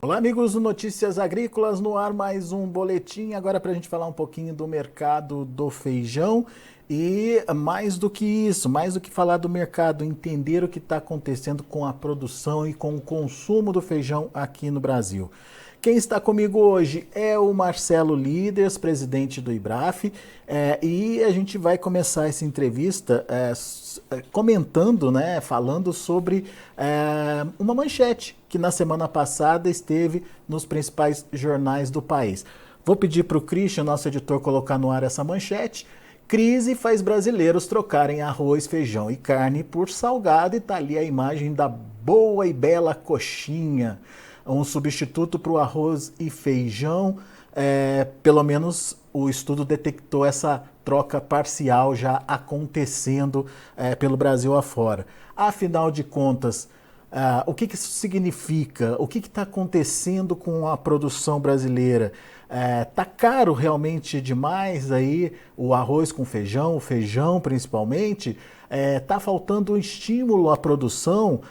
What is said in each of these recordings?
Olá, amigos do Notícias Agrícolas, no ar mais um boletim. Agora para a gente falar um pouquinho do mercado do feijão e mais do que isso, mais do que falar do mercado, entender o que está acontecendo com a produção e com o consumo do feijão aqui no Brasil. Quem está comigo hoje é o Marcelo Líderes, presidente do IBRAF, e a gente vai começar essa entrevista comentando, né, falando sobre uma manchete que na semana passada esteve nos principais jornais do país. Vou pedir para o Christian, nosso editor, colocar no ar essa manchete. Crise faz brasileiros trocarem arroz, feijão e carne por salgado, e tá ali a imagem da boa e bela coxinha, um substituto para o arroz e feijão. Pelo menos o estudo detectou essa troca parcial já acontecendo pelo Brasil afora. Afinal de contas, o que isso significa? O que está acontecendo com a produção brasileira? Tá caro realmente demais aí o arroz com feijão, o feijão principalmente? Tá faltando um estímulo à produção?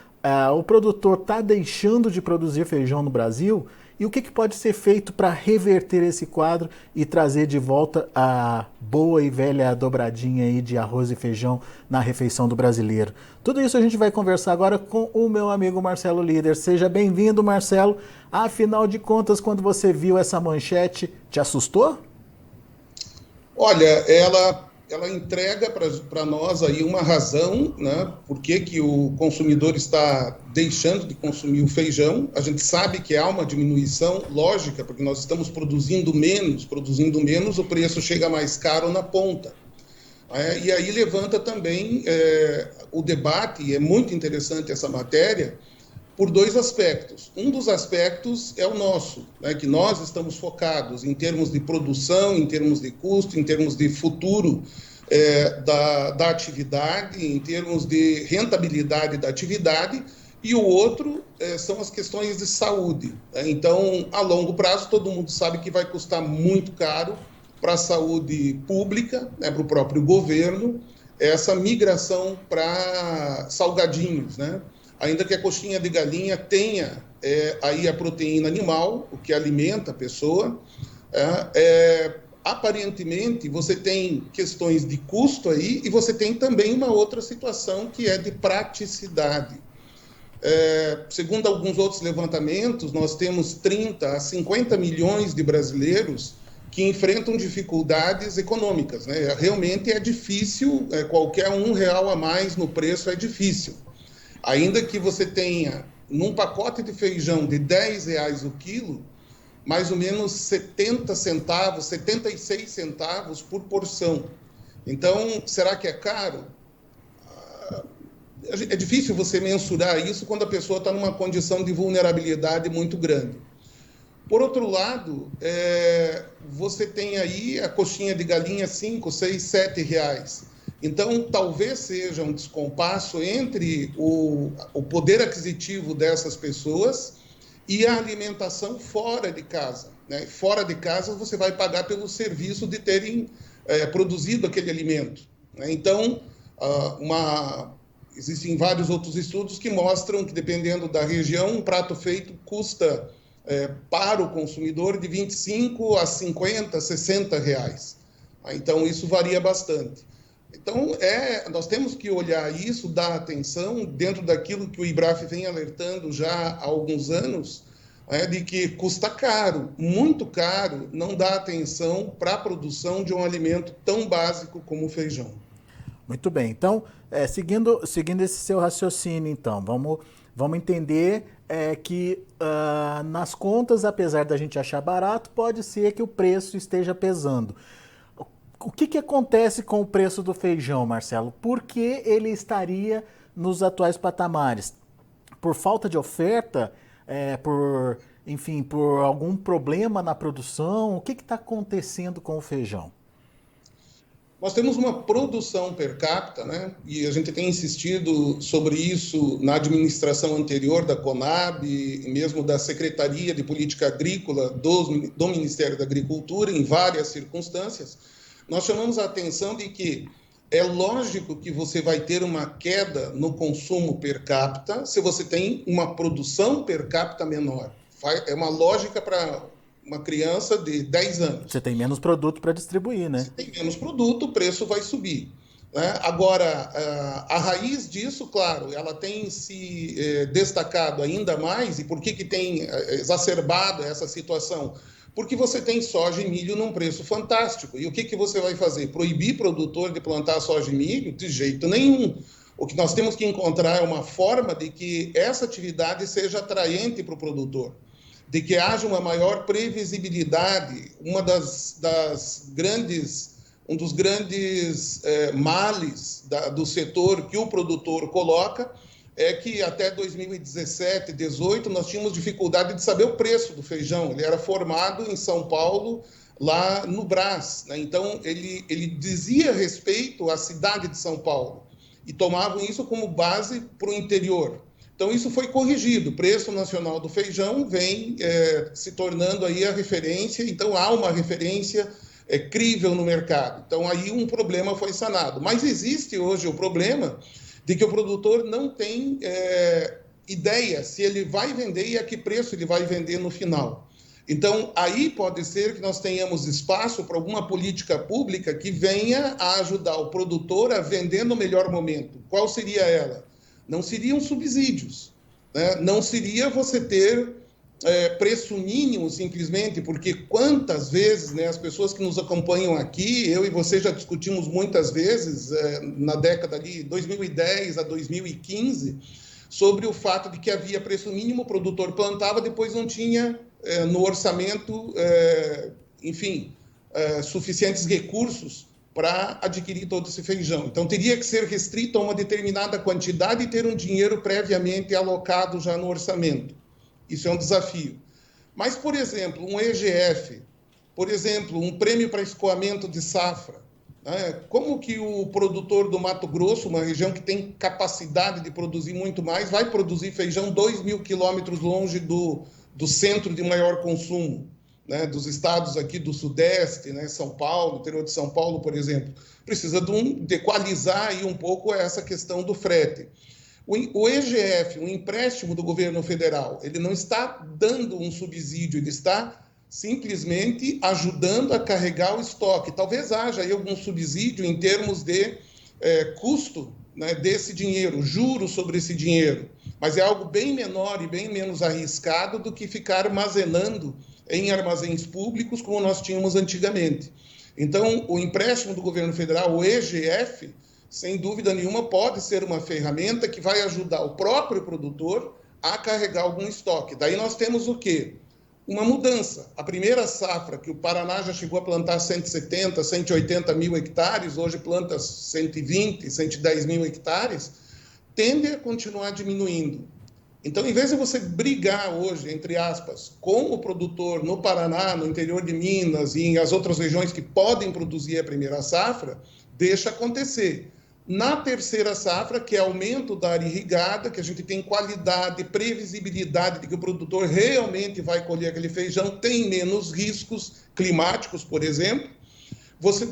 O produtor está deixando de produzir feijão no Brasil? E o que pode ser feito para reverter esse quadro e trazer de volta a boa e velha dobradinha aí de arroz e feijão na refeição do brasileiro? Tudo isso a gente vai conversar agora com o meu amigo Marcelo Líder. Seja bem-vindo, Marcelo. Afinal de contas, quando você viu essa manchete, te assustou? Olha, ela entrega para nós aí uma razão, né, por que o consumidor está deixando de consumir o feijão. A gente sabe que há uma diminuição lógica, porque nós estamos produzindo menos, o preço chega mais caro na ponta. E aí levanta também o debate, e é muito interessante essa matéria, por dois aspectos. Um dos aspectos é o nosso, né, que nós estamos focados em termos de produção, em termos de custo, em termos de futuro da atividade, em termos de rentabilidade da atividade, e o outro são as questões de saúde. Então, a longo prazo, todo mundo sabe que vai custar muito caro para a saúde pública, né, para o próprio governo, essa migração para salgadinhos, né? Ainda que a coxinha de galinha tenha aí a proteína animal, o que alimenta a pessoa, aparentemente você tem questões de custo aí, e você tem também uma outra situação que é de praticidade. Segundo alguns outros levantamentos, nós temos 30 a 50 milhões de brasileiros que enfrentam dificuldades econômicas, né? Realmente é difícil, qualquer R$ 1 a mais no preço é difícil. Ainda que você tenha, num pacote de feijão de R$ 10 o quilo, mais ou menos 70 centavos, 76 centavos por porção. Então, será que é caro? É difícil você mensurar isso quando a pessoa está numa condição de vulnerabilidade muito grande. Por outro lado, você tem aí a coxinha de galinha 5, 6, 7 reais. Então, talvez seja um descompasso entre o poder aquisitivo dessas pessoas e a alimentação fora de casa, né? Fora de casa, você vai pagar pelo serviço de terem produzido aquele alimento, né? Então, existem vários outros estudos que mostram que, dependendo da região, um prato feito custa, para o consumidor, de 25 a 50, 60 reais. Então, isso varia bastante. Então, nós temos que olhar isso, dar atenção dentro daquilo que o IBRAF vem alertando já há alguns anos, de que custa caro, muito caro, não dá atenção para a produção de um alimento tão básico como o feijão. Muito bem. Então, seguindo esse seu raciocínio, então, vamos entender que nas contas, apesar da gente achar barato, pode ser que o preço esteja pesando. O que acontece com o preço do feijão, Marcelo? Por que ele estaria nos atuais patamares? Por falta de oferta? Por algum problema na produção? O que está acontecendo com o feijão? Nós temos uma produção per capita, né? E a gente tem insistido sobre isso na administração anterior da Conab, e mesmo da Secretaria de Política Agrícola do Ministério da Agricultura, em várias circunstâncias. Nós chamamos a atenção de que é lógico que você vai ter uma queda no consumo per capita se você tem uma produção per capita menor. É uma lógica para uma criança de 10 anos. Você tem menos produto para distribuir, né? Se tem menos produto, o preço vai subir. Né? Agora, a raiz disso, claro, ela tem se destacado ainda mais. E por que tem exacerbado essa situação? Porque você tem soja e milho num preço fantástico. E o que você vai fazer? Proibir produtor de plantar soja e milho? De jeito nenhum. O que nós temos que encontrar é uma forma de que essa atividade seja atraente para o produtor, de que haja uma maior previsibilidade. Um dos grandes males do setor que o produtor coloca é que até 2017, 2018, nós tínhamos dificuldade de saber o preço do feijão. Ele era formado em São Paulo, lá no Brás, né? Então, ele dizia respeito à cidade de São Paulo e tomavam isso como base para o interior. Então, isso foi corrigido. O preço nacional do feijão vem se tornando aí a referência. Então, há uma referência crível no mercado. Então, aí um problema foi sanado. Mas existe hoje o problema de que o produtor não tem ideia se ele vai vender e a que preço ele vai vender no final. Então, aí pode ser que nós tenhamos espaço para alguma política pública que venha a ajudar o produtor a vender no melhor momento. Qual seria ela? Não seriam subsídios, né? Não seria você ter preço mínimo simplesmente, porque quantas vezes, né, as pessoas que nos acompanham aqui, eu e você já discutimos muitas vezes na década de 2010 a 2015 sobre o fato de que havia preço mínimo, o produtor plantava, depois não tinha no orçamento, suficientes recursos para adquirir todo esse feijão. Então, teria que ser restrito a uma determinada quantidade e ter um dinheiro previamente alocado já no orçamento. Isso é um desafio. Mas, por exemplo, um EGF, por exemplo, um prêmio para escoamento de safra, né? Como que o produtor do Mato Grosso, uma região que tem capacidade de produzir muito mais, vai produzir feijão 2.000 quilômetros longe do centro de maior consumo, né, dos estados aqui do Sudeste, né, São Paulo, interior de São Paulo, por exemplo? Precisa de equalizar aí um pouco essa questão do frete. O EGF, um empréstimo do governo federal, ele não está dando um subsídio, ele está simplesmente ajudando a carregar o estoque. Talvez haja aí algum subsídio em termos de custo, né, desse dinheiro, juros sobre esse dinheiro, mas é algo bem menor e bem menos arriscado do que ficar armazenando em armazéns públicos como nós tínhamos antigamente. Então, o empréstimo do governo federal, o EGF, sem dúvida nenhuma, pode ser uma ferramenta que vai ajudar o próprio produtor a carregar algum estoque. Daí nós temos o quê? Uma mudança. A primeira safra, que o Paraná já chegou a plantar 170, 180 mil hectares, hoje planta 120, 110 mil hectares, tende a continuar diminuindo. Então, em vez de você brigar hoje, entre aspas, com o produtor no Paraná, no interior de Minas e em as outras regiões que podem produzir a primeira safra, deixa acontecer. Na terceira safra, que é aumento da área irrigada, que a gente tem qualidade, previsibilidade de que o produtor realmente vai colher aquele feijão, tem menos riscos climáticos, por exemplo, você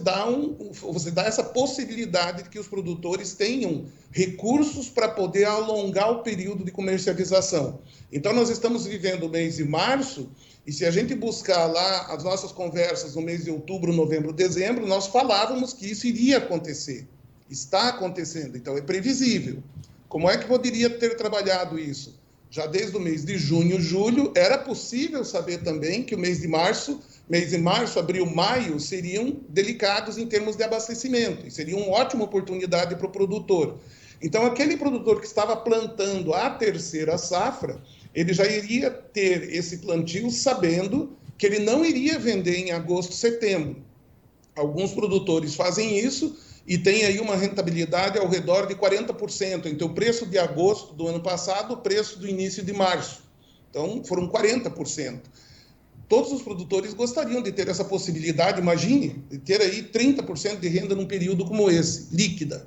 dá essa possibilidade de que os produtores tenham recursos para poder alongar o período de comercialização. Então, nós estamos vivendo o mês de março, e se a gente buscar lá as nossas conversas no mês de outubro, novembro, dezembro, nós falávamos que isso iria acontecer. Está acontecendo, então é previsível. Como é que poderia ter trabalhado isso? Já desde o mês de junho, julho, era possível saber também que o mês de março, abril, maio, seriam delicados em termos de abastecimento, e seria uma ótima oportunidade para o produtor. Então, aquele produtor que estava plantando a terceira safra, ele já iria ter esse plantio sabendo que ele não iria vender em agosto, setembro. Alguns produtores fazem isso e tem aí uma rentabilidade ao redor de 40%, entre o preço de agosto do ano passado e o preço do início de março. Então, foram 40%. Todos os produtores gostariam de ter essa possibilidade, imagine, de ter aí 30% de renda num período como esse, líquida.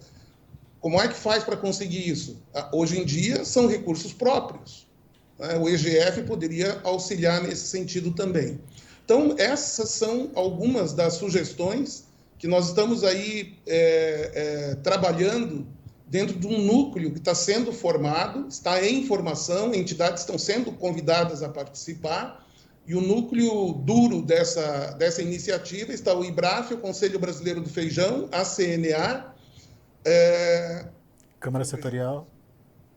Como é que faz para conseguir isso? Hoje em dia, são recursos próprios. O EGF poderia auxiliar nesse sentido também. Então, essas são algumas das sugestões que nós estamos aí trabalhando dentro de um núcleo que está sendo formado, está em formação, entidades estão sendo convidadas a participar, e o núcleo duro dessa iniciativa está o IBRAF, o Conselho Brasileiro do Feijão, a CNA, Câmara Setorial.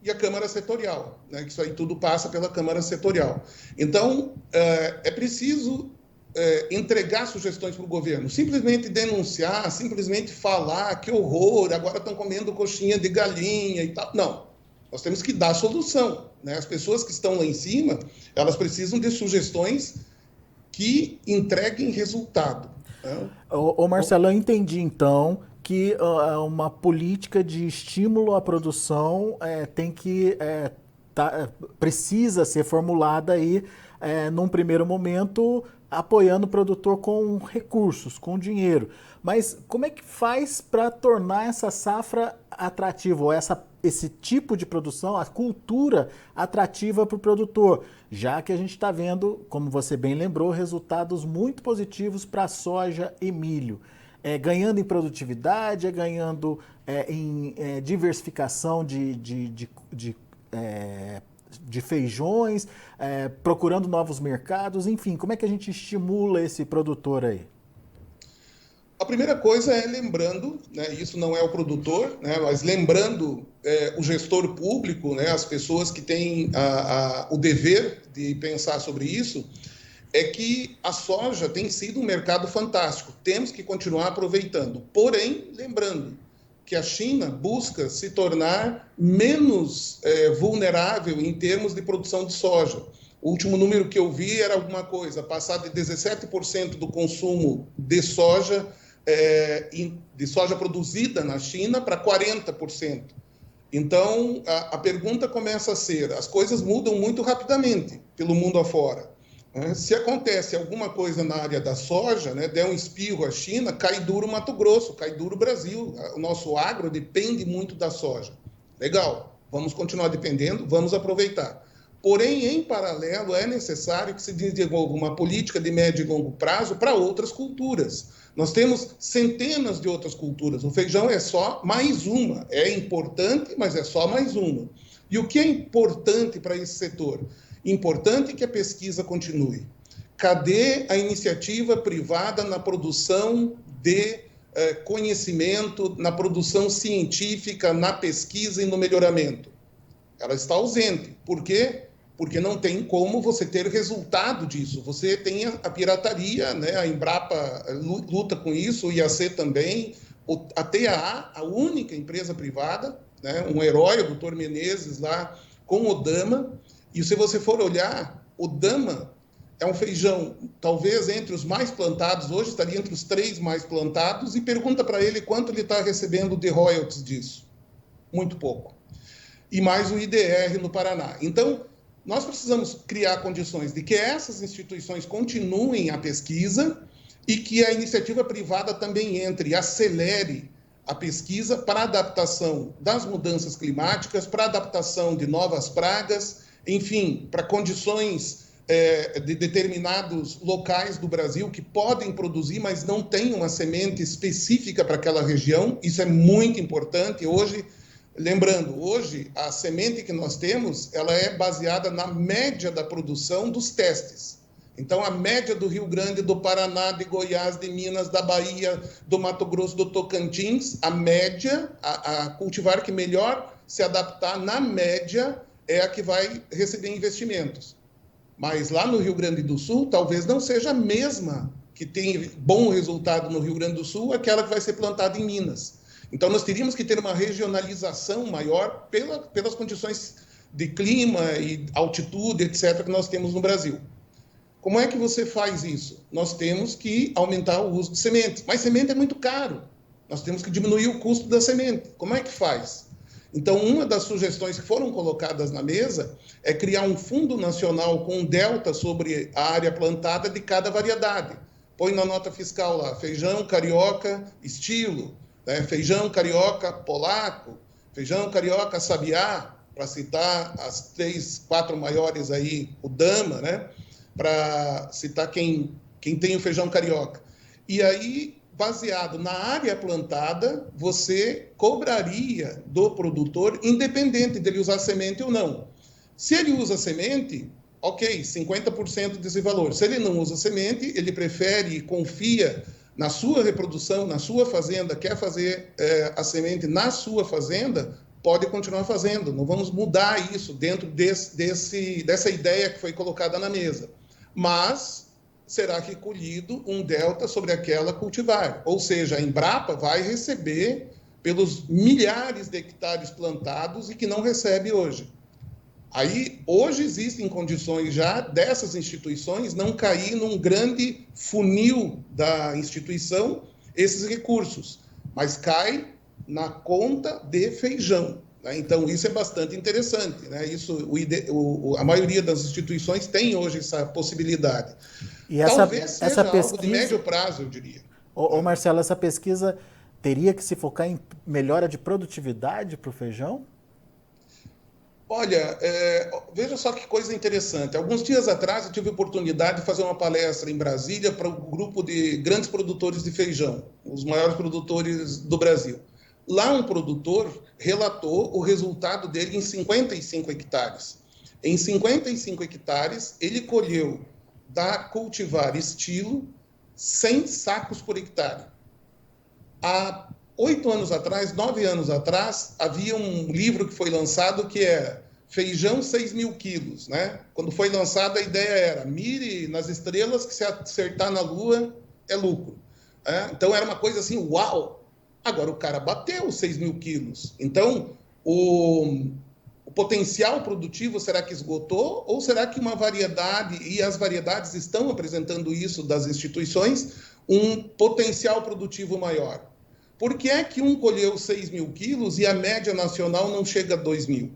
E a Câmara Setorial, né, que isso aí tudo passa pela Câmara Setorial. Então, é preciso entregar sugestões para o governo. Simplesmente denunciar, simplesmente falar, que horror, agora estão comendo coxinha de galinha e tal. Não, nós temos que dar solução, né? As pessoas que estão lá em cima, elas precisam de sugestões que entreguem resultado, né? Ô Marcelo, eu entendi então que uma política de estímulo à produção precisa ser formulada aí num primeiro momento apoiando o produtor com recursos, com dinheiro. Mas como é que faz para tornar essa safra atrativa, ou esse tipo de produção, a cultura atrativa para o produtor? Já que a gente está vendo, como você bem lembrou, resultados muito positivos para soja e milho. Ganhando em produtividade, ganhando em diversificação de feijões, procurando novos mercados, enfim, como é que a gente estimula esse produtor aí? A primeira coisa é lembrando, né, isso não é o produtor, né, mas lembrando o gestor público, né, as pessoas que têm o dever de pensar sobre isso, é que a soja tem sido um mercado fantástico, temos que continuar aproveitando. Porém, lembrando que a China busca se tornar menos vulnerável em termos de produção de soja. O último número que eu vi era alguma coisa, passar de 17% do consumo de soja produzida na China para 40%. Então, a pergunta começa a ser, as coisas mudam muito rapidamente pelo mundo afora. Se acontece alguma coisa na área da soja, né, der um espirro à China, cai duro o Mato Grosso, cai duro o Brasil. O nosso agro depende muito da soja. Legal, vamos continuar dependendo, vamos aproveitar. Porém, em paralelo, é necessário que se desenvolva uma política de médio e longo prazo para outras culturas. Nós temos centenas de outras culturas. O feijão é só mais uma. É importante, mas é só mais uma. E o que é importante para esse setor? Importante que a pesquisa continue. Cadê a iniciativa privada na produção de conhecimento, na produção científica, na pesquisa e no melhoramento? Ela está ausente. Por quê? Porque não tem como você ter resultado disso. Você tem a pirataria, né? A Embrapa luta com isso, o IAC também, a TAA, a única empresa privada, né? Um herói, o doutor Menezes, lá com o Dama. E se você for olhar, o Dama é um feijão, talvez entre os mais plantados, hoje estaria entre os 3 mais plantados, e pergunta para ele quanto ele está recebendo de royalties disso. Muito pouco. E mais o IDR no Paraná. Então, nós precisamos criar condições de que essas instituições continuem a pesquisa e que a iniciativa privada também entre e acelere a pesquisa para a adaptação das mudanças climáticas, para a adaptação de novas pragas, enfim, para condições de determinados locais do Brasil que podem produzir, mas não têm uma semente específica para aquela região. Isso é muito importante. Hoje, lembrando, hoje a semente que nós temos, ela é baseada na média da produção dos testes. Então, a média do Rio Grande, do Paraná, de Goiás, de Minas, da Bahia, do Mato Grosso, do Tocantins, a média, a cultivar que melhor se adaptar na média é a que vai receber investimentos. Mas lá no Rio Grande do Sul, talvez não seja a mesma que tem bom resultado no Rio Grande do Sul, aquela que vai ser plantada em Minas. Então, nós teríamos que ter uma regionalização maior pelas condições de clima e altitude, etc., que nós temos no Brasil. Como é que você faz isso? Nós temos que aumentar o uso de sementes. Mas semente é muito caro. Nós temos que diminuir o custo da semente. Como é que faz? Então, uma das sugestões que foram colocadas na mesa é criar um fundo nacional com um delta sobre a área plantada de cada variedade. Põe na nota fiscal lá, feijão carioca estilo, né? Feijão carioca polaco, feijão carioca sabiá, para citar as 3, 4 maiores aí, o Dama, né? Para citar quem tem o feijão carioca. E aí baseado na área plantada, você cobraria do produtor, independente dele usar semente ou não. Se ele usa semente, ok, 50% desse valor. Se ele não usa semente, ele prefere e confia na sua reprodução, na sua fazenda, quer fazer a semente na sua fazenda, pode continuar fazendo. Não vamos mudar isso dentro dessa ideia que foi colocada na mesa. Mas será recolhido um delta sobre aquela cultivar. Ou seja, a Embrapa vai receber pelos milhares de hectares plantados e que não recebe hoje. Aí, hoje existem condições já dessas instituições não cair num grande funil da instituição esses recursos, mas cai na conta de feijão. Né? Então, isso é bastante interessante. Né? A maioria das instituições tem hoje essa possibilidade. E Talvez seja essa pesquisa, algo de médio prazo, eu diria. Ô, Marcelo, essa pesquisa teria que se focar em melhora de produtividade para o feijão? Olha, veja só que coisa interessante. Alguns dias atrás eu tive a oportunidade de fazer uma palestra em Brasília para um grupo de grandes produtores de feijão, os maiores produtores do Brasil. Lá um produtor relatou o resultado dele em 55 hectares. Em 55 hectares, ele colheu da cultivar estilo 100 sacos por hectare. Há 8 anos atrás, 9 anos atrás, havia um livro que foi lançado que é Feijão 6.000 quilos. Né? Quando foi lançado, a ideia era mire nas estrelas que se acertar na lua é lucro. Então era uma coisa assim, uau! Agora o cara bateu 6.000 quilos. Então o potencial produtivo será que esgotou ou será que uma variedade, e as variedades estão apresentando isso das instituições, um potencial produtivo maior? Por que é que um colheu 6.000 quilos e a média nacional não chega a 2.000?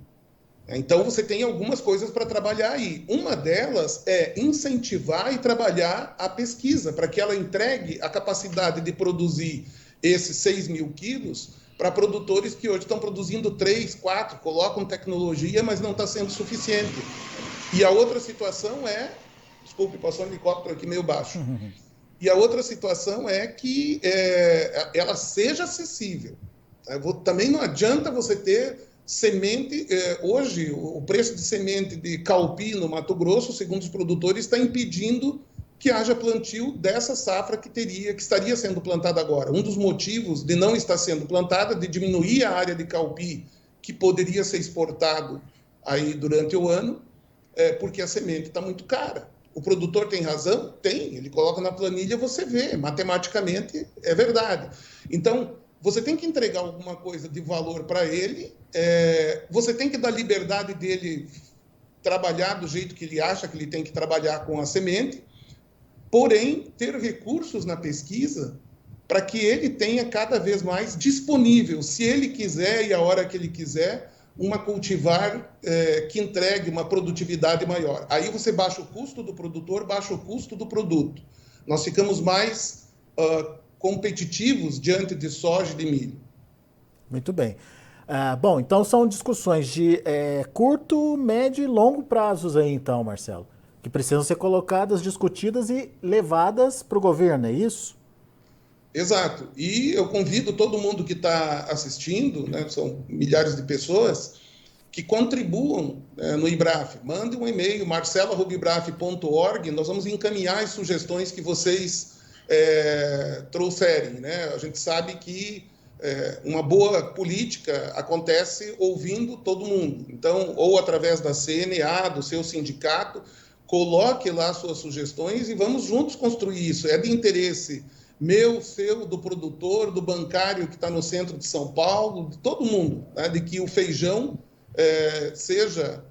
Então, você tem algumas coisas para trabalhar aí. Uma delas é incentivar e trabalhar a pesquisa, para que ela entregue a capacidade de produzir esses 6.000 quilos para produtores que hoje estão produzindo 3, 4, colocam tecnologia, mas não está sendo suficiente. E a outra situação é... Desculpe, passou um helicóptero aqui meio baixo. E a outra situação é que ela seja acessível. Também não adianta você ter semente... Hoje, o preço de semente de calpi no Mato Grosso, segundo os produtores, está impedindo que haja plantio dessa safra que estaria sendo plantada agora. Um dos motivos de não estar sendo plantada, de diminuir a área de calpi que poderia ser exportado aí durante o ano, é porque a semente está muito cara. O produtor tem razão? Tem. Ele coloca na planilha, você vê. Matematicamente, é verdade. Então, você tem que entregar alguma coisa de valor para ele, você tem que dar liberdade dele trabalhar do jeito que ele acha que ele tem que trabalhar com a semente, porém, ter recursos na pesquisa para que ele tenha cada vez mais disponível, se ele quiser e a hora que ele quiser, uma cultivar que entregue uma produtividade maior. Aí você baixa o custo do produtor, baixa o custo do produto. Nós ficamos mais competitivos diante de soja e de milho. Muito bem. Bom, então são discussões de curto, médio e longo prazos aí, então, Marcelo, que precisam ser colocadas, discutidas e levadas para o governo, é isso? Exato. E eu convido todo mundo que está assistindo, né, são milhares de pessoas, que contribuam no IBRAF. Mande um e-mail, marcelo@ibraf.org, nós vamos encaminhar as sugestões que vocês trouxerem. Né? A gente sabe que uma boa política acontece ouvindo todo mundo. Então, ou através da CNA, do seu sindicato, coloque lá suas sugestões e vamos juntos construir isso. É de interesse meu, seu, do produtor, do bancário que está no centro de São Paulo, de todo mundo, né? De que o feijão esteja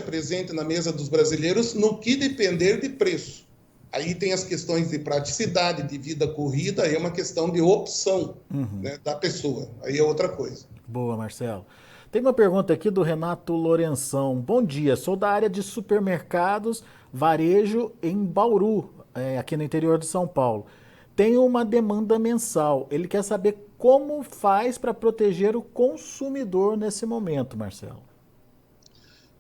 presente na mesa dos brasileiros no que depender de preço. Aí tem as questões de praticidade, de vida corrida, aí é uma questão de opção né, da pessoa. Aí é outra coisa. Boa, Marcelo. Tem uma pergunta aqui do Renato Lourenção. Bom dia, sou da área de supermercados, varejo em Bauru, aqui no interior de São Paulo. Tenho uma demanda mensal. Ele quer saber como faz para proteger o consumidor nesse momento, Marcelo.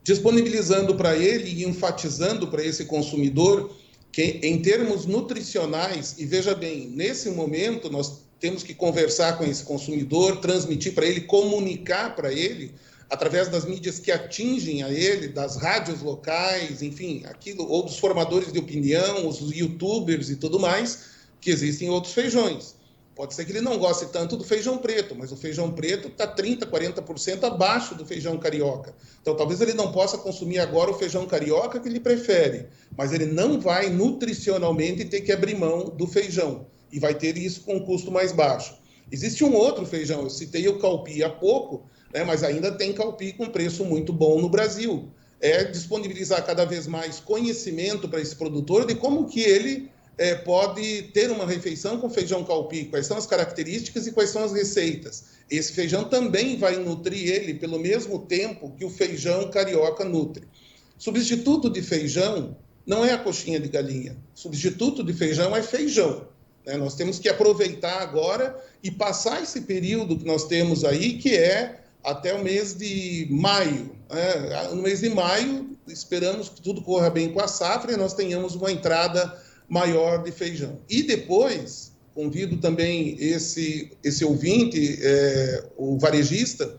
Disponibilizando para ele e enfatizando para esse consumidor que, em termos nutricionais, e veja bem, nesse momento nós temos que conversar com esse consumidor, transmitir para ele, comunicar para ele, através das mídias que atingem a ele, das rádios locais, enfim, aquilo, ou dos formadores de opinião, os youtubers e tudo mais, que existem outros feijões. Pode ser que ele não goste tanto do feijão preto, mas o feijão preto está 30%, 40% abaixo do feijão carioca. Então, talvez ele não possa consumir agora o feijão carioca que ele prefere, mas ele não vai nutricionalmente ter que abrir mão do feijão e vai ter isso com um custo mais baixo. Existe um outro feijão, eu citei o calpi há pouco, né, mas ainda tem calpi com preço muito bom no Brasil. É disponibilizar cada vez mais conhecimento para esse produtor de como que ele pode ter uma refeição com feijão calpi, quais são as características e quais são as receitas. Esse feijão também vai nutrir ele pelo mesmo tempo que o feijão carioca nutre. Substituto de feijão não é a coxinha de galinha. Substituto de feijão é feijão. Né? Nós temos que aproveitar agora e passar esse período que nós temos aí, que é até o mês de maio. No mês de maio, esperamos que tudo corra bem com a safra e nós tenhamos uma entrada maior de feijão. E depois, convido também esse ouvinte, o varejista,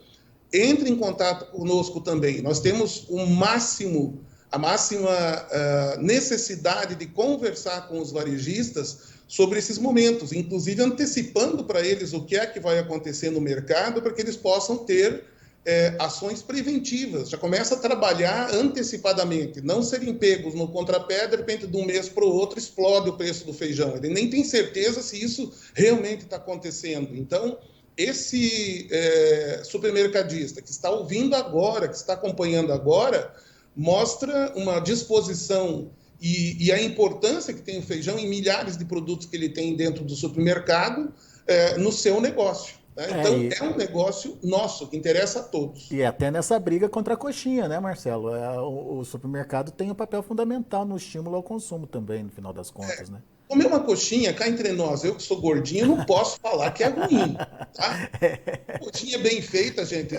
entre em contato conosco também. Nós temos a máxima necessidade de conversar com os varejistas sobre esses momentos, inclusive antecipando para eles o que é que vai acontecer no mercado, para que eles possam ter ações preventivas, já começa a trabalhar antecipadamente, não serem pegos no contrapé, de repente de um mês para o outro explode o preço do feijão, ele nem tem certeza se isso realmente está acontecendo. Então, esse supermercadista que está ouvindo agora, que está acompanhando agora, mostra uma disposição e a importância que tem o feijão em milhares de produtos que ele tem dentro do supermercado no seu negócio. Então, é um negócio nosso, que interessa a todos. E até nessa briga contra a coxinha, né, Marcelo? O supermercado tem um papel fundamental no estímulo ao consumo também, no final das contas, né? Comer uma coxinha, cá entre nós, eu que sou gordinho, não posso falar que é ruim, tá? Coxinha bem feita, gente,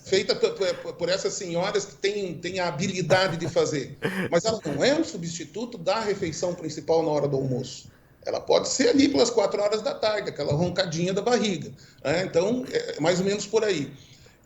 feita por essas senhoras que têm a habilidade de fazer. Mas ela não é um substituto da refeição principal na hora do almoço. Ela pode ser ali pelas 4 horas da tarde, aquela roncadinha da barriga. Né? Então, é mais ou menos por aí.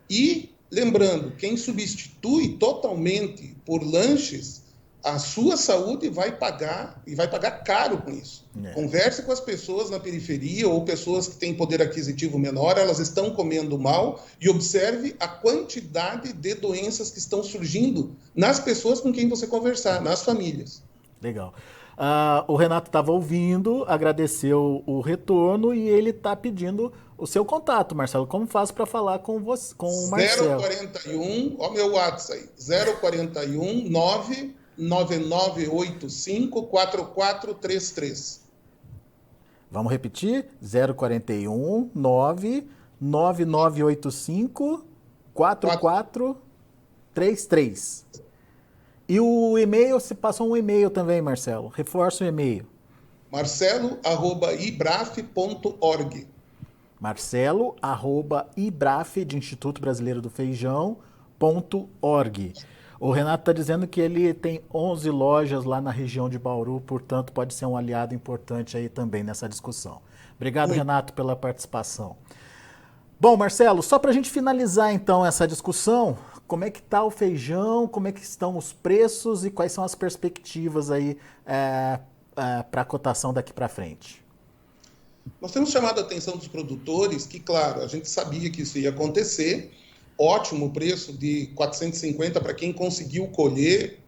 E, lembrando, quem substitui totalmente por lanches, a sua saúde vai pagar, e vai pagar caro com isso. Converse com as pessoas na periferia ou pessoas que têm poder aquisitivo menor, elas estão comendo mal, e observe a quantidade de doenças que estão surgindo nas pessoas com quem você conversar, nas famílias. Legal. O Renato estava ouvindo, agradeceu o retorno e ele está pedindo o seu contato, Marcelo. Como faz para falar com você, com o Marcelo? 041, ó meu WhatsApp aí, 041 99985 4433. Vamos repetir? 041 99985 4433. E o e-mail, você passou um e-mail também, Marcelo. Reforça o e-mail. marcelo@ibraf.org. marcelo@ibraf, de Instituto Brasileiro do Feijão.org. O Renato está dizendo que ele tem 11 lojas lá na região de Bauru, portanto pode ser um aliado importante aí também nessa discussão. Obrigado, Renato, pela participação. Bom, Marcelo, só para a gente finalizar então essa discussão, como é que está o feijão, como é que estão os preços e quais são as perspectivas aí para a cotação daqui para frente? Nós temos chamado a atenção dos produtores que, claro, a gente sabia que isso ia acontecer, ótimo preço de 450 para quem conseguiu colher,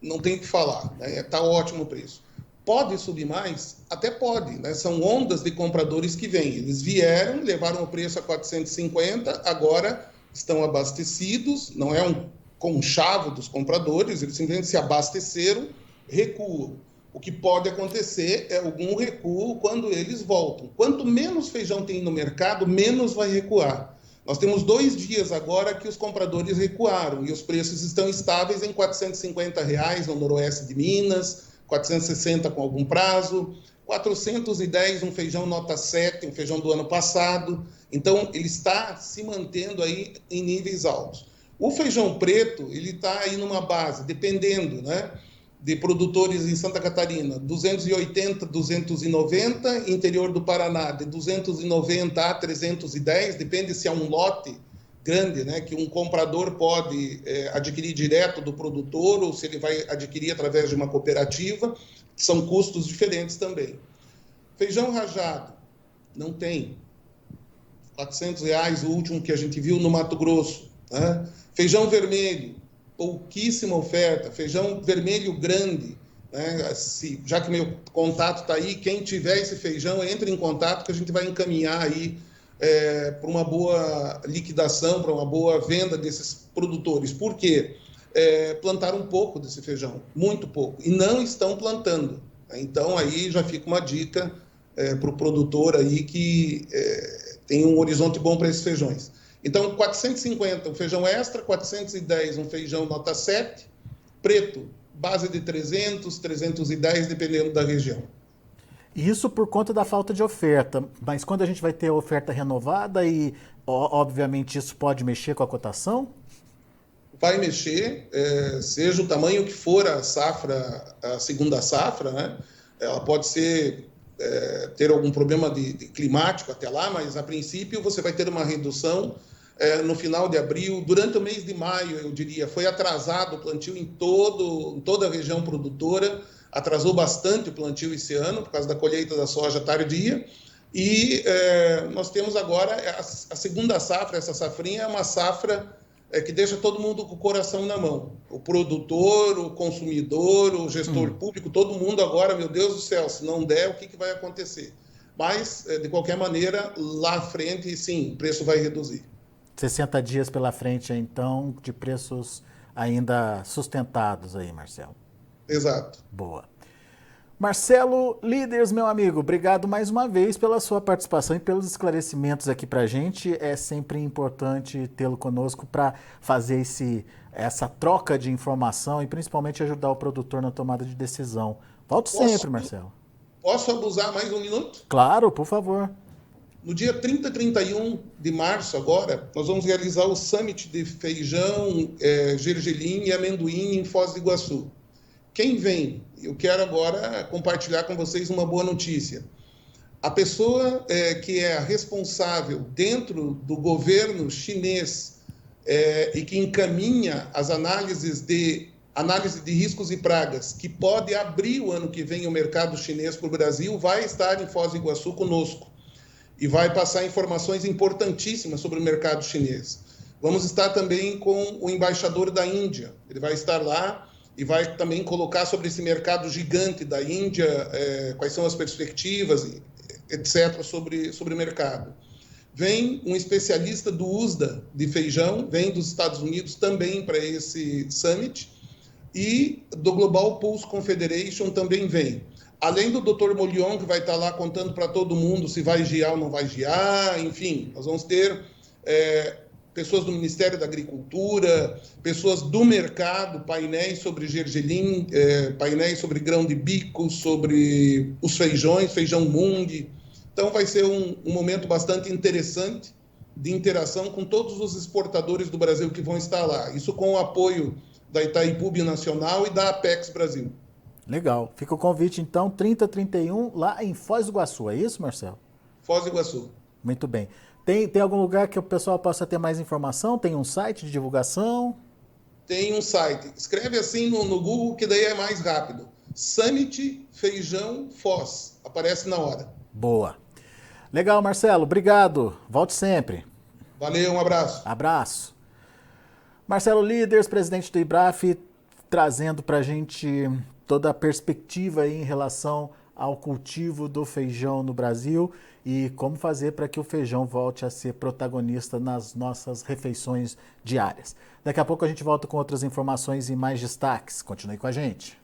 não tem o que falar, né? Está ótimo o preço. Pode subir mais? Até pode, né? São ondas de compradores que vêm. Eles vieram, levaram o preço a 450, agora estão abastecidos, não é um conchavo dos compradores, eles simplesmente se abasteceram, recuam. O que pode acontecer é algum recuo quando eles voltam. Quanto menos feijão tem no mercado, menos vai recuar. Nós temos 2 dias agora que os compradores recuaram e os preços estão estáveis em R$ 450 no noroeste de Minas, 460 com algum prazo, 410 um feijão nota 7, um feijão do ano passado. Então, ele está se mantendo aí em níveis altos. O feijão preto, ele está aí numa base, dependendo, né? de produtores em Santa Catarina, 280, 290, interior do Paraná, de 290 a 310, depende se é um lote grande, né, que um comprador pode adquirir direto do produtor ou se ele vai adquirir através de uma cooperativa, são custos diferentes também. Feijão rajado, não tem. R$ 400 o último que a gente viu no Mato Grosso. Né? Feijão vermelho, pouquíssima oferta. Feijão vermelho grande. Né? Já que meu contato está aí, quem tiver esse feijão, entre em contato que a gente vai encaminhar aí para uma boa liquidação, para uma boa venda desses produtores. Por quê? Plantaram um pouco desse feijão, muito pouco, e não estão plantando. Então, aí já fica uma dica para o produtor aí que tem um horizonte bom para esses feijões. Então, 450 um feijão extra, 410 um feijão nota 7, preto, base de 300, 310, dependendo da região. Isso por conta da falta de oferta, mas quando a gente vai ter a oferta renovada e, obviamente, isso pode mexer com a cotação? Vai mexer, seja o tamanho que for a safra, a segunda safra, né? Ela pode ter algum problema de climático até lá, mas a princípio você vai ter uma redução no final de abril, durante o mês de maio, eu diria, foi atrasado o plantio em toda a região produtora, atrasou bastante o plantio esse ano, por causa da colheita da soja tardia, e nós temos agora a segunda safra, essa safrinha é uma safra que deixa todo mundo com o coração na mão. O produtor, o consumidor, o gestor público, todo mundo agora, meu Deus do céu, se não der, o que vai acontecer? Mas, de qualquer maneira, lá à frente, sim, o preço vai reduzir. 60 dias pela frente, então, de preços ainda sustentados aí, Marcelo. Exato. Boa. Marcelo Líderes, meu amigo, obrigado mais uma vez pela sua participação e pelos esclarecimentos aqui pra gente. É sempre importante tê-lo conosco para fazer essa troca de informação e principalmente ajudar o produtor na tomada de decisão. Volte sempre, Marcelo. Posso abusar mais um minuto? Claro, por favor. No dia 30 e 31 de março, agora, nós vamos realizar o Summit de Feijão, Gergelim e Amendoim em Foz do Iguaçu. Quem vem? Eu quero agora compartilhar com vocês uma boa notícia. A pessoa que é a responsável dentro do governo chinês e que encaminha as análise de riscos e pragas, que pode abrir o ano que vem o mercado chinês para o Brasil, vai estar em Foz do Iguaçu conosco e vai passar informações importantíssimas sobre o mercado chinês. Vamos estar também com o embaixador da Índia, ele vai estar lá e vai também colocar sobre esse mercado gigante da Índia, quais são as perspectivas, etc., sobre o mercado. Vem um especialista do USDA de feijão, vem dos Estados Unidos também para esse Summit, e do Global Pulse Confederation também vem. Além do Dr. Molion, que vai estar lá contando para todo mundo se vai giar ou não vai giar, enfim, nós vamos ter pessoas do Ministério da Agricultura, pessoas do mercado, painéis sobre gergelim, painéis sobre grão de bico, sobre os feijões, feijão Mung. Então vai ser um momento bastante interessante de interação com todos os exportadores do Brasil que vão estar lá. Isso com o apoio da Itaipu Nacional e da Apex Brasil. Legal. Fica o convite, então, 30 e 31, lá em Foz do Iguaçu. É isso, Marcelo? Foz do Iguaçu. Muito bem. Tem algum lugar que o pessoal possa ter mais informação? Tem um site de divulgação? Tem um site. Escreve assim no Google, que daí é mais rápido. Summit Feijão Foz. Aparece na hora. Boa. Legal, Marcelo. Obrigado. Volte sempre. Valeu, um abraço. Abraço. Marcelo Líderes, presidente do IBRAF, trazendo para a gente toda a perspectiva aí em relação ao cultivo do feijão no Brasil e como fazer para que o feijão volte a ser protagonista nas nossas refeições diárias. Daqui a pouco a gente volta com outras informações e mais destaques. Continue com a gente.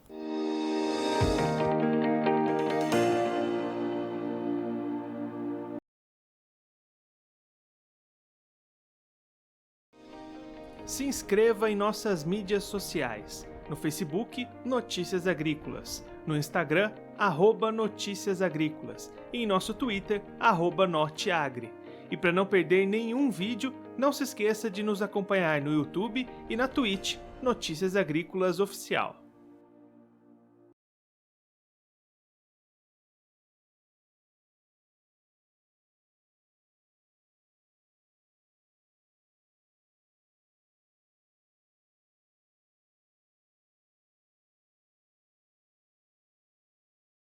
Se inscreva em nossas mídias sociais. No Facebook, Notícias Agrícolas. No Instagram, @Notícias Agrícolas. E em nosso Twitter, @Norteagri. E para não perder nenhum vídeo, não se esqueça de nos acompanhar no YouTube e na Twitch, Notícias Agrícolas Oficial.